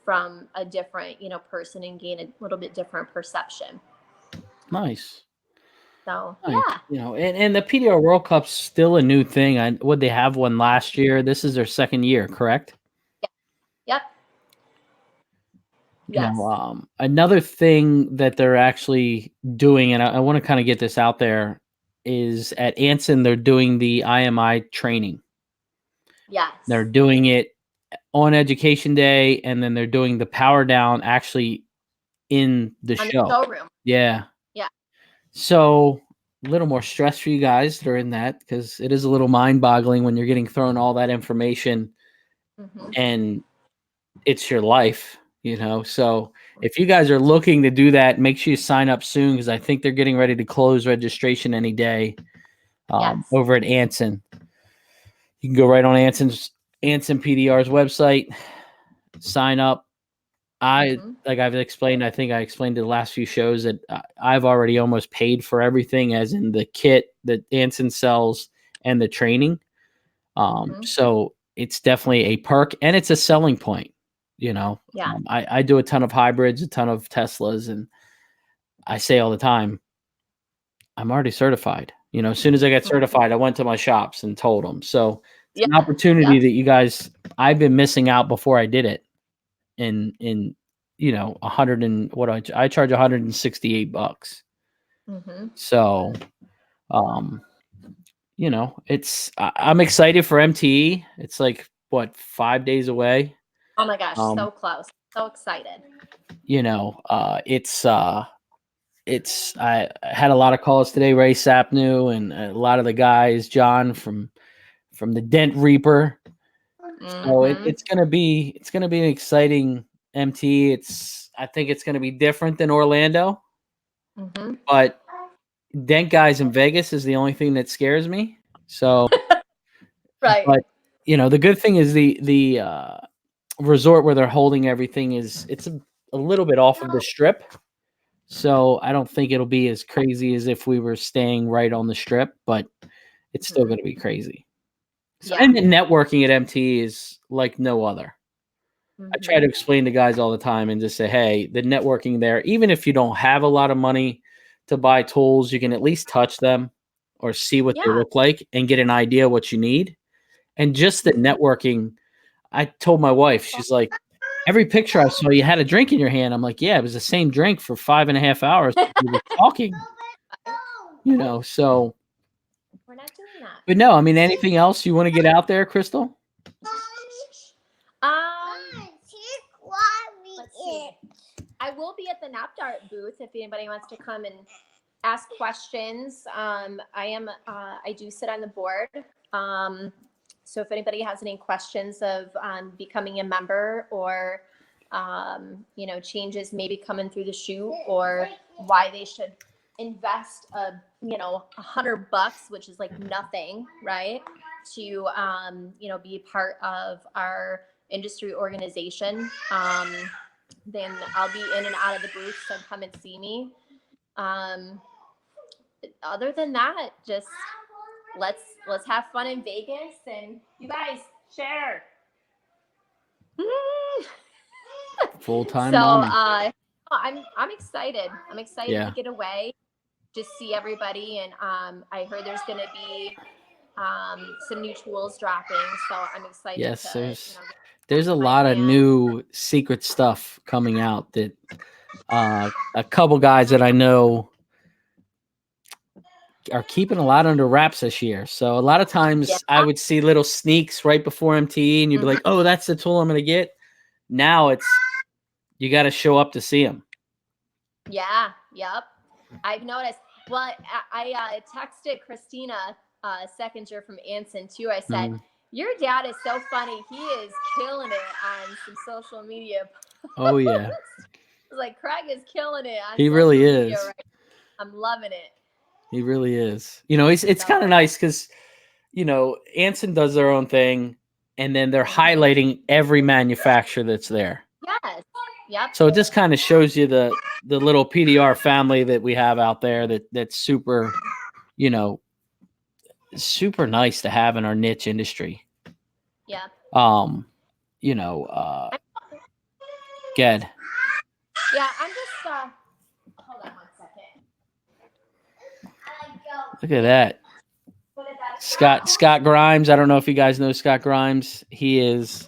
from a different person and gain a little bit different perception. Nice. So nice. Yeah, and the PDR World Cup's still a new thing. Would they have one last year? This is their 2nd year, correct? Yep. Yes. Another thing that they're actually doing, and I want to kind of get this out there, is at Anson they're doing the IMI training. Yes. They're doing it on Education Day, and then they're doing the power down actually in the showroom. Yeah. So a little more stress for you guys that are in that, because it is a little mind-boggling when you're getting thrown all that information and it's your life, So if you guys are looking to do that, make sure you sign up soon, because I think they're getting ready to close registration any day over at Anson. You can go right on Anson PDR's website, sign up. Like I've explained, I think I explained in the last few shows that I've already almost paid for everything, as in the kit that Anson sells and the training. So it's definitely a perk, and it's a selling point. I do a ton of hybrids, a ton of Teslas, and I say all the time, I'm already certified. As soon as I got certified, I went to my shops and told them. So it's an opportunity that you guys, I've been missing out before I did it. In 100 and what I charge $168. So, you know, I'm excited for MTE. It's like what, 5 days away. Oh my gosh, so close. So excited. You know, I had a lot of calls today, Ray Sapnew and a lot of the guys, John from the Dent Reaper. So it's gonna be an exciting MT. I think it's gonna be different than Orlando, but Dent guys in Vegas is the only thing that scares me. So, Right. but you know, the good thing is the resort where they're holding everything it's a little bit off of the strip. So I don't think it'll be as crazy as if we were staying right on the strip, but it's still going to be crazy. So, and the networking at MT is like no other. I try to explain to guys all the time and just say, hey, the networking there, even if you don't have a lot of money to buy tools, you can at least touch them or see what they look like and get an idea what you need. And just the networking, I told my wife, she's like, every picture I saw, you had a drink in your hand. I'm like, yeah, it was the same drink for 5.5 hours. We were talking, you know, so. We're not doing that. But no, I mean, anything else you want to get out there, Crystal? I will be at the NapDart booth if anybody wants to come and ask questions. I do sit on the board. So if anybody has any questions of becoming a member or, you know, changes maybe coming through the shoot or why they should invest, you know, $100, which is like nothing, right? To, you know, be part of our industry organization. Then I'll be in and out of the booth, so come and see me. Other than that, just let's have fun in Vegas, and you guys share. Full-time so mommy. I'm excited. I'm excited to get away, just see everybody, and I heard there's going to be some new tools dropping, so I'm excited. Yes, there's a lot of new secret stuff coming out that a couple guys that I know are keeping a lot under wraps this year. So a lot of times I would see little sneaks right before MTE and you'd be like, oh, that's the tool I'm going to get. Now you got to show up to see them. Yeah. Yep. I've noticed. Well, I texted Christina Seconder from Anson too. I said, your dad is so funny. He is killing it on some social media. Oh yeah. Like Craig is killing it on he really is. Right? I'm loving it. He really is. You know, it's kind of nice because, you know, Anson does their own thing and then they're highlighting every manufacturer that's there. Yes. Yep. So it just kind of shows you the little PDR family that we have out there that's super, you know, super nice to have in our niche industry. Yeah. You know, good. Yeah, I'm just hold on 1 second. Look at that. Scott Grimes. I don't know if you guys know Scott Grimes. He is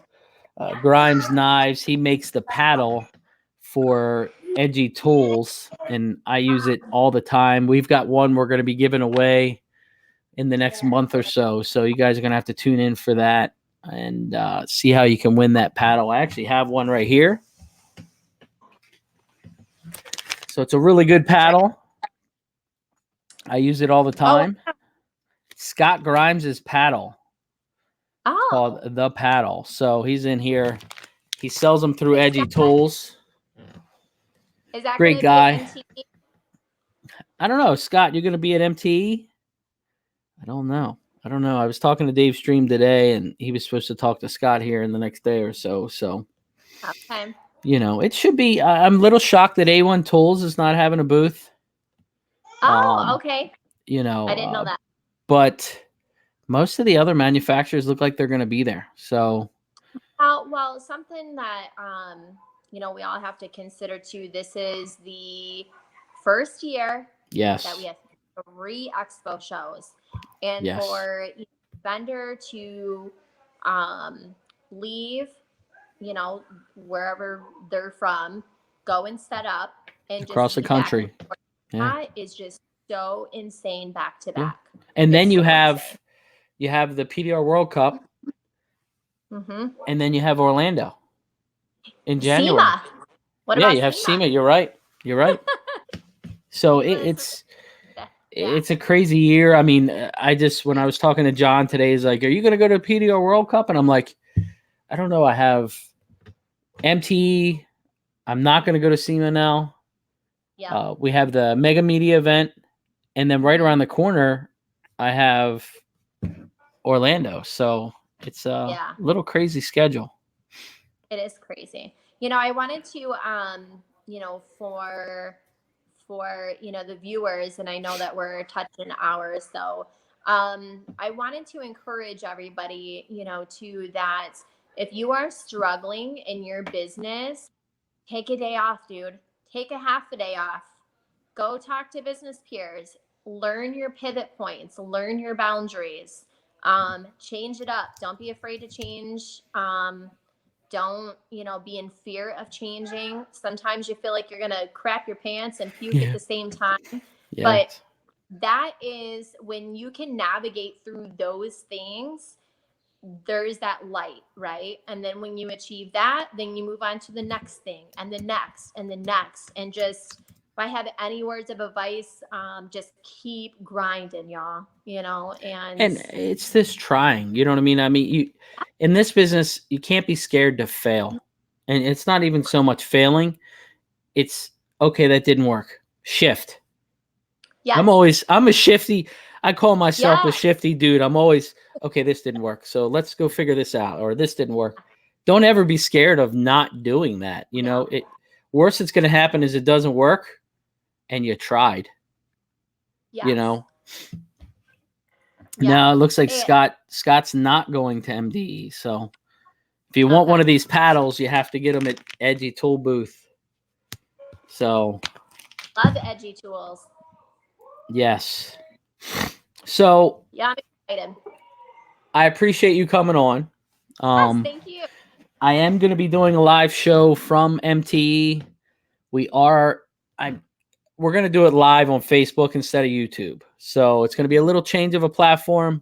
Grimes Knives. He makes the paddle for edgy tools, and I use it all the time. We've got one we're going to be giving away in the next month or so. So you guys are going to have to tune in for that and see how you can win that paddle. I actually have one right here. So it's a really good paddle. I use it all the time. Oh. Scott Grimes' paddle. Oh. Called The Paddle. So he's in here. He sells them through Edgy Tools. Is that great guy? I don't know. Scott, you're going to be at MTE? I don't know. I was talking to Dave Stream today, and he was supposed to talk to Scott here in the next day or so. So, okay. You know, it should be. I'm a little shocked that A1 Tools is not having a booth. Oh, okay. You know, I didn't know that. But most of the other manufacturers look like they're going to be there. So, well, something that you know, we all have to consider too. This is the first year that we have 3 expo shows, and for each vendor to leave, you know, wherever they're from, go and set up and across the country. That is just so insane back to back. And then It's you so have insane. the PDR World Cup, and then you have Orlando in January. SEMA. What Yeah, about you have SEMA? SEMA. You're right. You're right. So Yeah. it's a crazy year. I mean, when I was talking to John today, he's like, "Are you going to go to the PDR World Cup?" And I'm like, "I don't know. I have MTE. I'm not going to go to SEMA now. Yeah. We have the Mega Media event, and then right Mhm. around the corner, I have Orlando. So it's a Yeah. little crazy schedule." It is crazy. I wanted to, for the viewers, and I know that we're touching hours, so I wanted to encourage everybody, to that if you are struggling in your business, take a day off, dude. Take a half a day off. Go talk to business peers. Learn your pivot points. Learn your boundaries. Change it up. Don't be afraid to change. Don't be in fear of changing. Sometimes you feel like you're gonna crap your pants and puke at Yeah. the same time, but Yes. that is when you can navigate through those things. There's that light, right? And then when you achieve that, then you move on to the next thing and the next and the next. And just, if I have any words of advice, just keep grinding, y'all, and And it's this trying, you know what I mean? I mean, in this business, you can't be scared to fail. And it's not even so much failing. It's okay, that didn't work. Shift. yes, I'm a shifty. I call myself a yeah, shifty dude. I'm always, okay, this didn't work. So let's go figure this out, or this didn't work. Don't ever be scared of not doing that. no, Worst that's going to happen is it doesn't work and you tried, you yes, know. yeah. Now it looks like It, Scott's not going to MDE. So if you want one okay. of these paddles, you have to get them at Edgy Tool Booth. So Love edgy tools. yes. So Yeah, I'm excited. I appreciate you coming on. Yes, Um, thank you. I am going to be doing a live show from MTE. We are. I'm. We're going to do it live on Facebook instead of YouTube. So it's going to be a little change of a platform,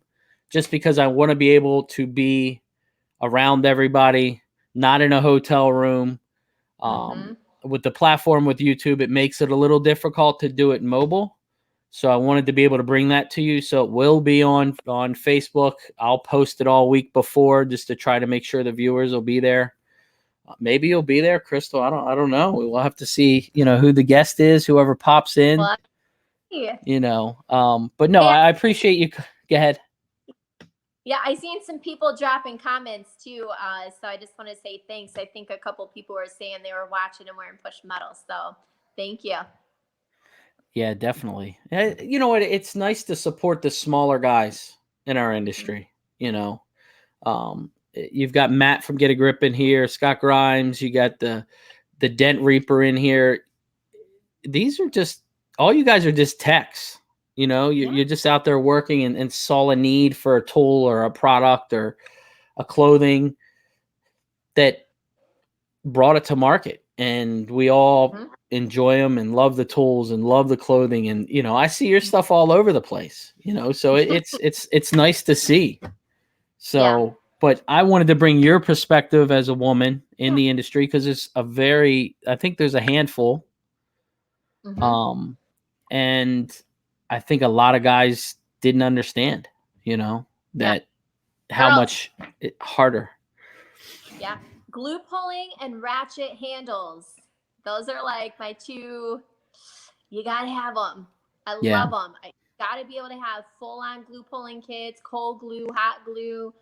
just because I want to be able to be around everybody, not in a hotel room. Mm-hmm. With the platform with YouTube, it makes it a little difficult to do it mobile. So I wanted to be able to bring that to you. So it will be on Facebook. I'll post it all week before, just to try to make sure the viewers will be there. Maybe you'll be there, Crystal. I don't know. We'll have to see, who the guest is, whoever pops in, Well, yeah. But no, Hey, I appreciate you. Go ahead. yeah, I seen some people dropping comments too. So I just want to say thanks. I think a couple people were saying they were watching and wearing push metal. So thank you. Yeah, definitely. You know what? It's nice to support the smaller guys in our industry. You've got Matt from Get a Grip in here, Scott Grimes. You got the Dent Reaper in here. These are just, all you guys are just techs. You're just out there working and saw a need for a tool or a product or a clothing that brought it to market, and we all Mm-hmm. enjoy them and love the tools and love the clothing. And I see your stuff all over the place. So it's nice to see. Yeah. So, but I wanted to bring your perspective as a woman in the industry, because I think there's a handful. Mm-hmm. Um, and I think a lot of guys didn't understand, Yeah. that how Girl. much harder. Yeah. Glue pulling and ratchet handles. Those are like my two. You gotta have them. I Yeah. love them. I gotta be able to have full on glue pulling kits, cold glue, hot glue.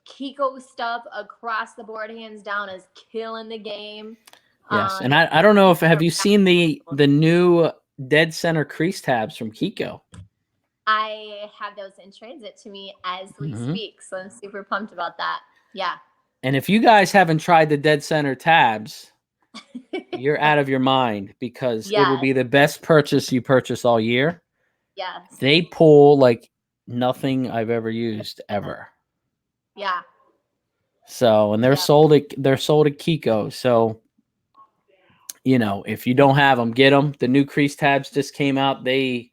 Kiko stuff across the board, hands down, is killing the game. Yes. And If I don't know if, you're have you seen the new dead center crease tabs from Kiko? I have those in transit to me as we speak, so I'm super pumped about that. Yeah. And if you guys haven't tried the dead center tabs, you're out of your mind, because it will Yes. be the best purchase you purchase all year. Yes. They pull like nothing I've ever used ever. Yeah. So, and they're Yeah. sold at Kiko. So, if you don't have them, get them. The new crease tabs just came out. They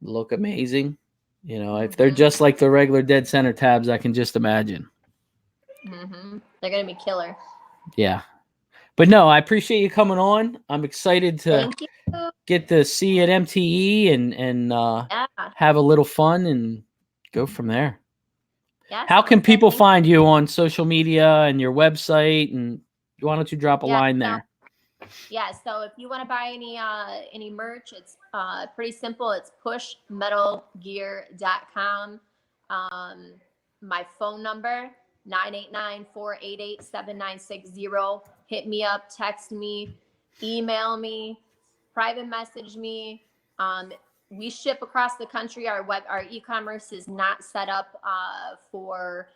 look amazing. You know, if they're just like the regular dead center tabs, I can just imagine. They're going to be killer. Yeah. But no, I appreciate you coming on. I'm excited to Thank you. get to see you at MTE and Yeah. have a little fun and go from there. Yeah. How can sounds good. people Thank find you on social media and your website? And why don't you drop a Yeah, line so- there? Yeah, so if you want to buy any merch, it's pretty simple. It's pushmetalgear.com. My phone number 989-488-7960. Hit me up, text me, email me, private message me. We ship across the country. Our e-commerce is not set up for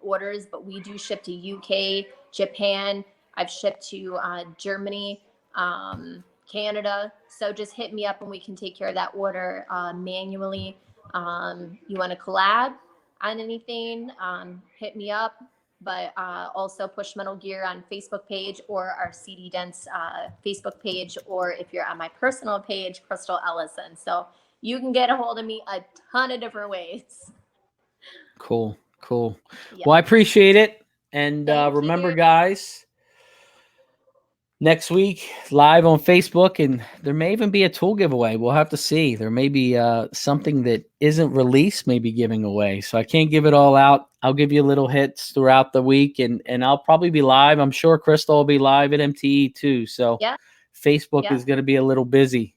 orders, but we do ship to UK, Japan. I've shipped to Germany, Canada. So just hit me up and we can take care of that order manually. You want to collab on anything, hit me up. But also Push Metal Gear on Facebook page or our CD Dents Facebook page, or if you're on my personal page, Crystal Ellison. So you can get a hold of me a ton of different ways. Cool. Yeah. Well, I appreciate it. And Thank remember, you. guys, next week, live on Facebook, and there may even be a tool giveaway. We'll have to see. There may be something that isn't released, maybe giving away. So I can't give it all out. I'll give you little hits throughout the week, and I'll probably be live. I'm sure Crystal will be live at MTE too. So Yeah. Facebook is going to be a little busy.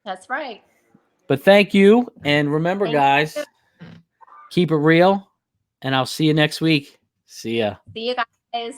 That's right. But thank you. And remember, Thank guys, you. keep it real, and I'll see you next week. See ya. See you guys.